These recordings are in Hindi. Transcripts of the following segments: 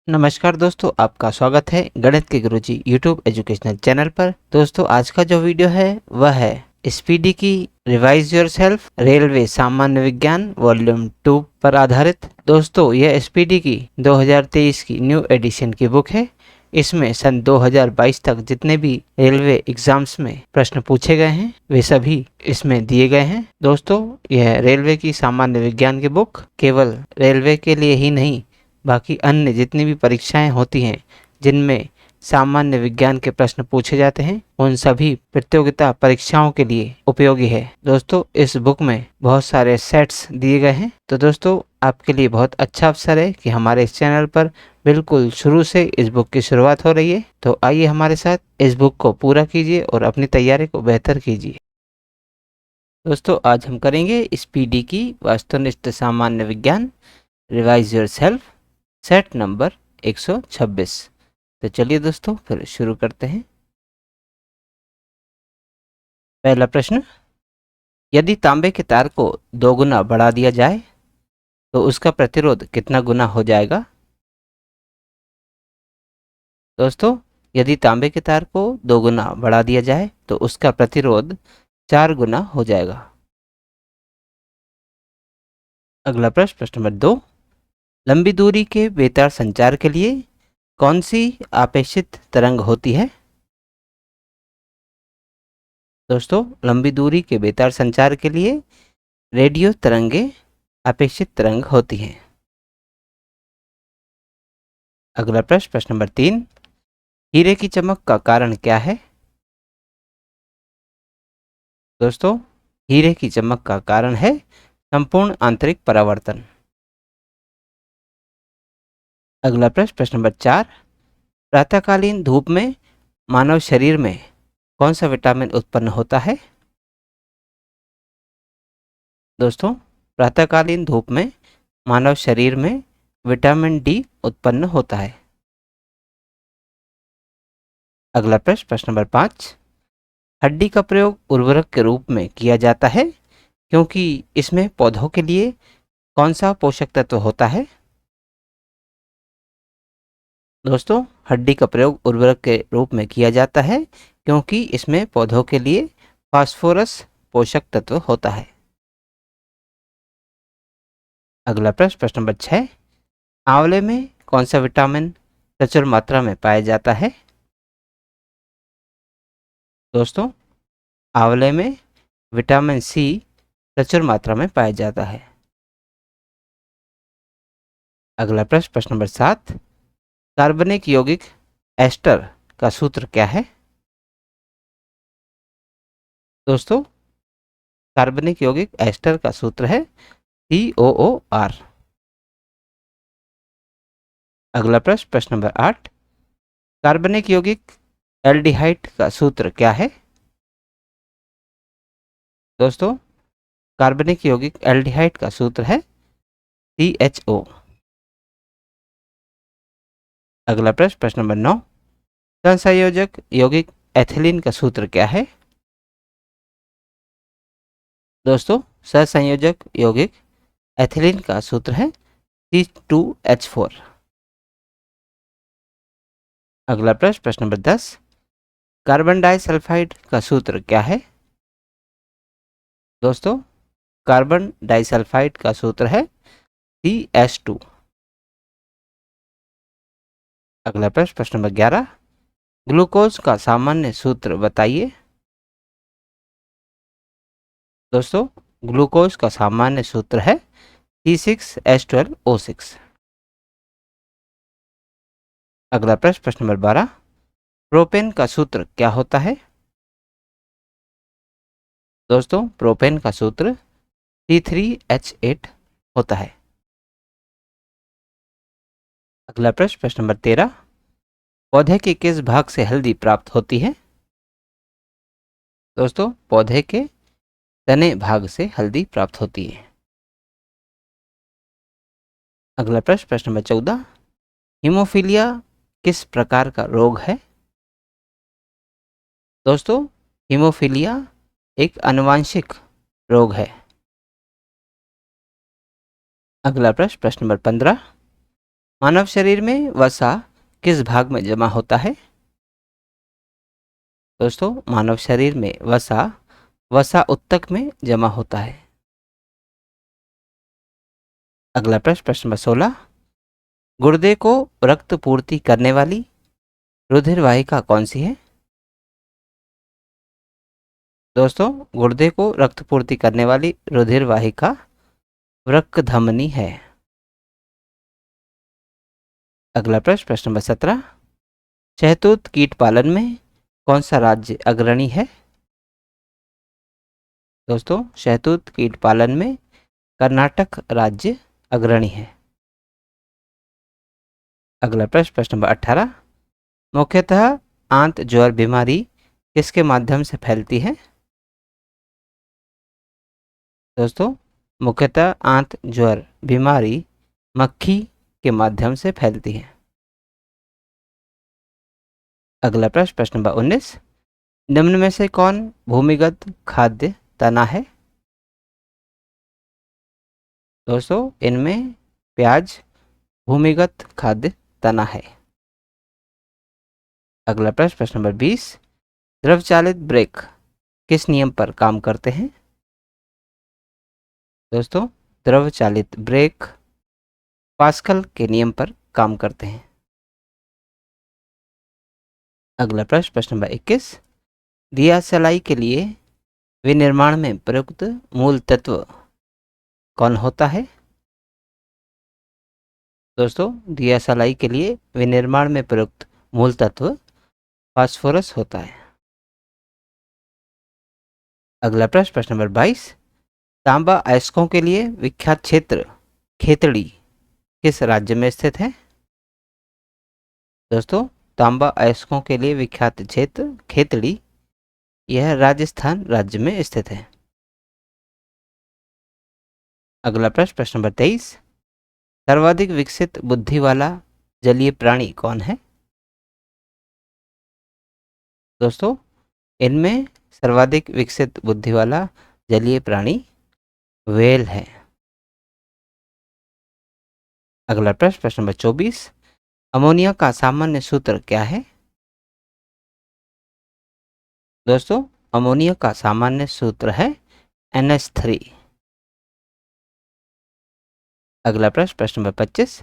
नमस्कार दोस्तों, आपका स्वागत है गणित के गुरुजी यूट्यूब एजुकेशनल चैनल पर। दोस्तों, आज का जो वीडियो है वह है स्पीडी की रिवाइज योरसेल्फ रेलवे सामान्य विज्ञान वॉल्यूम 2 पर आधारित। दोस्तों, यह स्पीडी की 2023 की न्यू एडिशन की बुक है। इसमें सन 2022 तक जितने भी रेलवे एग्जाम्स में प्रश्न पूछे गए हैं वे सभी इसमें दिए गए हैं। दोस्तों, यह रेलवे की सामान्य विज्ञान की बुक केवल रेलवे के लिए ही नहीं, बाकी अन्य जितनी भी परीक्षाएं होती हैं जिनमें सामान्य विज्ञान के प्रश्न पूछे जाते हैं उन सभी प्रतियोगिता परीक्षाओं के लिए उपयोगी है। दोस्तों, इस बुक में बहुत सारे सेट्स दिए गए हैं, तो दोस्तों आपके लिए बहुत अच्छा अवसर है कि हमारे इस चैनल पर बिल्कुल शुरू से इस बुक की शुरुआत हो रही है। तो आइए हमारे साथ इस बुक को पूरा कीजिए और अपनी तैयारी को बेहतर कीजिए। दोस्तों, आज हम करेंगे स्पीडी की वस्तुनिष्ठ सामान्य विज्ञान रिवाइज योरसेल्फ सेट नंबर 126। तो चलिए दोस्तों फिर शुरू करते हैं। पहला प्रश्न, यदि तांबे के तार को 2 गुना बढ़ा दिया जाए तो उसका प्रतिरोध कितना गुना हो जाएगा? दोस्तों, यदि तांबे के तार को 2 गुना बढ़ा दिया जाए तो उसका प्रतिरोध 4 गुना हो जाएगा। अगला प्रश्न, प्रश्न नंबर 2, लंबी दूरी के बेतार संचार के लिए कौन सी आपेक्षित तरंग होती है? दोस्तों, लंबी दूरी के बेतार संचार के लिए रेडियो तरंगे अपेक्षित तरंग होती हैं। अगला प्रश्न, प्रश्न नंबर 3, हीरे की चमक का कारण क्या है? दोस्तों, हीरे की चमक का कारण है संपूर्ण आंतरिक परावर्तन। अगला प्रश्न, प्रश्न नंबर 4, प्रातःकालीन धूप में मानव शरीर में कौन सा विटामिन उत्पन्न होता है? दोस्तों, प्रातःकालीन धूप में मानव शरीर में विटामिन डी उत्पन्न होता है। अगला प्रश्न, प्रश्न नंबर 5, हड्डी का प्रयोग उर्वरक के रूप में किया जाता है क्योंकि इसमें पौधों के लिए कौन सा पोषक तत्व होता है? दोस्तों, हड्डी का प्रयोग उर्वरक के रूप में किया जाता है क्योंकि इसमें पौधों के लिए फास्फोरस पोषक तत्व होता है। अगला प्रश्न, प्रश्न नंबर 6, आंवले में कौन सा विटामिन प्रचुर मात्रा में पाया जाता है? दोस्तों, आंवले में विटामिन सी प्रचुर मात्रा में पाया जाता है। अगला प्रश्न, प्रश्न नंबर 7, कार्बनिक यौगिक एस्टर का सूत्र क्या है? दोस्तों, कार्बनिक यौगिक एस्टर का सूत्र है COOR। अगला प्रश्न, प्रश्न नंबर 8, कार्बनिक यौगिक एल्डिहाइड का सूत्र क्या है? दोस्तों, कार्बनिक यौगिक एल्डिहाइड का सूत्र है CHO। अगला प्रश्न, प्रश्न नंबर 9, सहसंयोजक यौगिक एथिलीन का सूत्र क्या है? दोस्तों, सहसंयोजक यौगिक एथिलीन का सूत्र है C2H4। अगला प्रश्न, प्रश्न नंबर 10, कार्बन डाइसल्फाइड का सूत्र क्या है? दोस्तों, कार्बन डाइसल्फाइड का सूत्र है CH2। अगला प्रश्न, प्रश्न नंबर 11, ग्लूकोज का सामान्य सूत्र बताइए। दोस्तों, ग्लूकोज का सामान्य सूत्र है C6H12O6। अगला प्रश्न, प्रश्न नंबर 12, प्रोपेन का सूत्र क्या होता है? दोस्तों, प्रोपेन का सूत्र C3H8 होता है। अगला प्रश्न, प्रश्न नंबर 13, पौधे के किस भाग से हल्दी प्राप्त होती है? दोस्तों, पौधे के तने भाग से हल्दी प्राप्त होती है। अगला प्रश्न, प्रश्न नंबर 14, हीमोफीलिया किस प्रकार का रोग है? दोस्तों, हीमोफीलिया एक आनुवांशिक रोग है। अगला प्रश्न, प्रश्न नंबर 15, मानव शरीर में वसा किस भाग में जमा होता है? दोस्तों, मानव शरीर में वसा वसा ऊतक में जमा होता है। अगला प्रश्न, प्रश्न नंबर 16, गुर्दे को रक्त पूर्ति करने वाली रुधिर वाहिका कौन सी है? दोस्तों, गुर्दे को रक्त पूर्ति करने वाली रुधिर वाहिका वृक्क धमनी है। अगला प्रश्न, प्रश्न नंबर 17, शहतूत कीट पालन में कौन सा राज्य अग्रणी है? दोस्तों, शहतूत कीट पालन में कर्नाटक राज्य अग्रणी है। अगला प्रश्न, प्रश्न नंबर 18, मुख्यतः आंत ज्वर बीमारी किसके माध्यम से फैलती है? दोस्तों, मुख्यतः आंत ज्वर बीमारी मक्खी के माध्यम से फैलती है। अगला प्रश्न, प्रश्न नंबर 19, निम्न में से कौन भूमिगत खाद्य तना है? दोस्तों, इनमें प्याज भूमिगत खाद्य तना है। अगला प्रश्न, प्रश्न नंबर 20, द्रव चालित ब्रेक किस नियम पर काम करते हैं? दोस्तों, द्रव चालित ब्रेक पास्कल के नियम पर काम करते हैं। अगला प्रश्न, प्रश्न नंबर 21, दिया सलाई के लिए विनिर्माण में प्रयुक्त मूल तत्व कौन होता है? दोस्तों, दिया सलाई के लिए विनिर्माण में प्रयुक्त मूल तत्व फास्फोरस होता है। अगला प्रश्न, प्रश्न नंबर 22, तांबा अयस्कों के लिए विख्यात क्षेत्र खेतड़ी किस राज्य में स्थित है? दोस्तों, तांबा अयस्कों के लिए विख्यात क्षेत्र खेतड़ी यह राजस्थान राज्य में स्थित है। अगला प्रश्न, प्रश्न नंबर 23, सर्वाधिक विकसित बुद्धि वाला जलीय प्राणी कौन है? दोस्तों, इनमें सर्वाधिक विकसित बुद्धि वाला जलीय प्राणी व्हेल है। अगला प्रश्न, प्रश्न नंबर 24, अमोनिया का सामान्य सूत्र क्या है? दोस्तों, अमोनिया का सामान्य सूत्र है NH3। अगला प्रश्न, प्रश्न नंबर 25,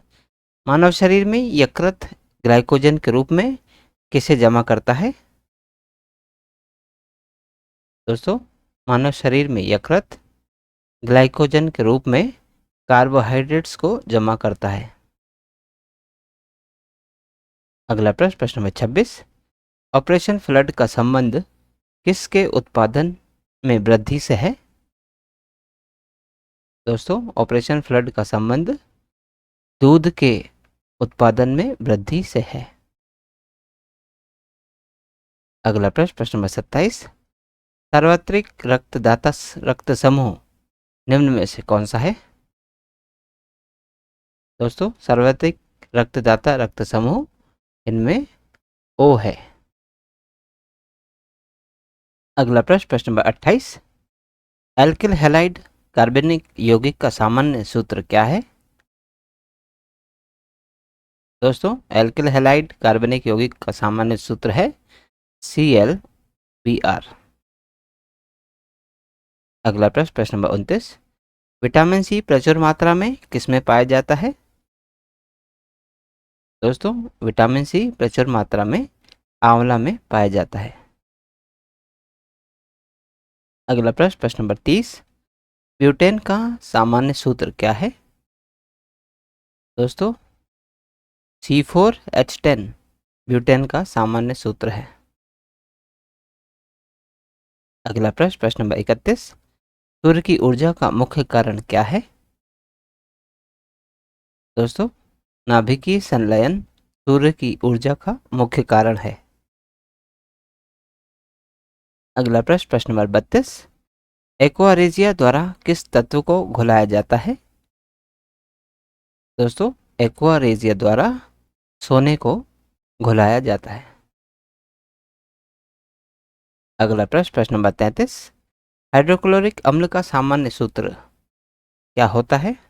मानव शरीर में यकृत ग्लाइकोजन के रूप में किसे जमा करता है? दोस्तों, मानव शरीर में यकृत ग्लाइकोजन के रूप में कार्बोहाइड्रेट्स को जमा करता है। अगला प्रश्न, प्रश्न नंबर 26, ऑपरेशन फ्लड का संबंध किसके उत्पादन में वृद्धि से है? दोस्तों, ऑपरेशन फ्लड का संबंध दूध के उत्पादन में वृद्धि से है। अगला प्रश्न, प्रश्न नंबर 27, सार्वत्रिक रक्तदाता रक्त समूह निम्न में से कौन सा है? दोस्तों, सार्वत्रिक रक्तदाता रक्त समूह इनमें O है। अगला प्रश्न, प्रश्न नंबर 28, एल्किल हैलाइड कार्बनिक यौगिक का सामान्य सूत्र क्या है? दोस्तों, एल्किल हैलाइड कार्बनिक यौगिक का सामान्य सूत्र है ClBr। अगला प्रश्न, प्रश्न नंबर 29, विटामिन सी प्रचुर मात्रा में किसमें पाया जाता है? दोस्तों, विटामिन सी प्रचुर मात्रा में आंवला में पाया जाता है। अगला प्रश्न, प्रश्न नंबर 30, ब्यूटेन का सामान्य सूत्र क्या है? दोस्तों, C4H10 ब्यूटेन का सामान्य सूत्र है। अगला प्रश्न, प्रश्न नंबर 31, सूर्य की ऊर्जा का मुख्य कारण क्या है? दोस्तों, नाभिकीय संलयन सूर्य की ऊर्जा का मुख्य कारण है। अगला प्रश्न, प्रश्न नंबर 32, एक्वारेजिया द्वारा किस तत्व को घुलाया जाता है? दोस्तों, एक्वारेजिया द्वारा सोने को घुलाया जाता है। अगला प्रश्न, प्रश्न नंबर 33, हाइड्रोक्लोरिक अम्ल का सामान्य सूत्र क्या होता है?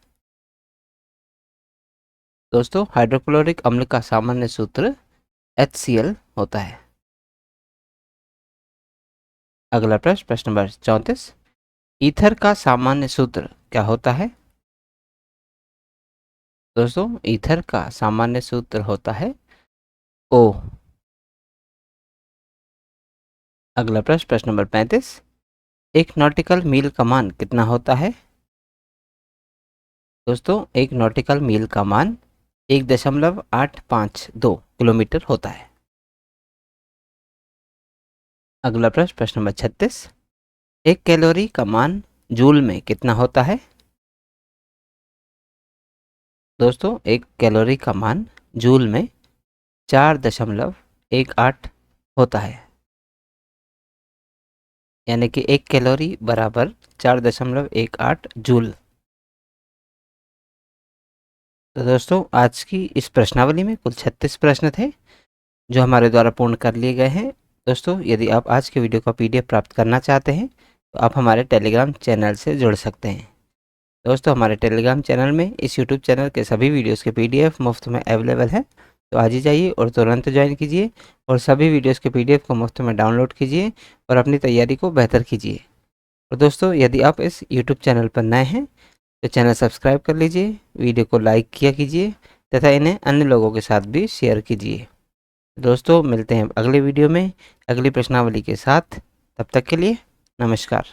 दोस्तों हाइड्रोक्लोरिक अम्ल का सामान्य सूत्र HCl होता है। अगला प्रश्न, प्रश्न नंबर 34, ईथर का सामान्य सूत्र क्या होता है? दोस्तों ईथर का सामान्य सूत्र होता है O। अगला प्रश्न, प्रश्न नंबर 35, एक नॉटिकल मील का मान कितना होता है? दोस्तों एक नॉटिकल मील का मान 1.852 किलोमीटर होता है। अगला प्रश्न, प्रश्न नंबर 36, एक कैलोरी का मान जूल में कितना होता है? दोस्तों एक कैलोरी का मान जूल में 4.18 होता है, यानी कि एक कैलोरी बराबर 4.18 जूल। तो दोस्तों आज की इस प्रश्नावली में कुल 36 प्रश्न थे जो हमारे द्वारा पूर्ण कर लिए गए हैं। दोस्तों यदि आप आज के वीडियो का PDF प्राप्त करना चाहते हैं तो आप हमारे टेलीग्राम चैनल से जुड़ सकते हैं। दोस्तों हमारे टेलीग्राम चैनल में इस यूट्यूब चैनल के सभी वीडियोस के PDF मुफ्त में अवेलेबल है, तो आज ही जाइए और तुरंत ज्वाइन कीजिए और सभी वीडियोस के PDF को मुफ्त में डाउनलोड कीजिए और अपनी तैयारी को बेहतर कीजिए। और दोस्तों यदि आप इस यूट्यूब चैनल पर नए हैं तो चैनल सब्सक्राइब कर लीजिए, वीडियो को लाइक किया कीजिए तथा इन्हें अन्य लोगों के साथ भी शेयर कीजिए। दोस्तों मिलते हैं अगले वीडियो में अगली प्रश्नावली के साथ, तब तक के लिए नमस्कार।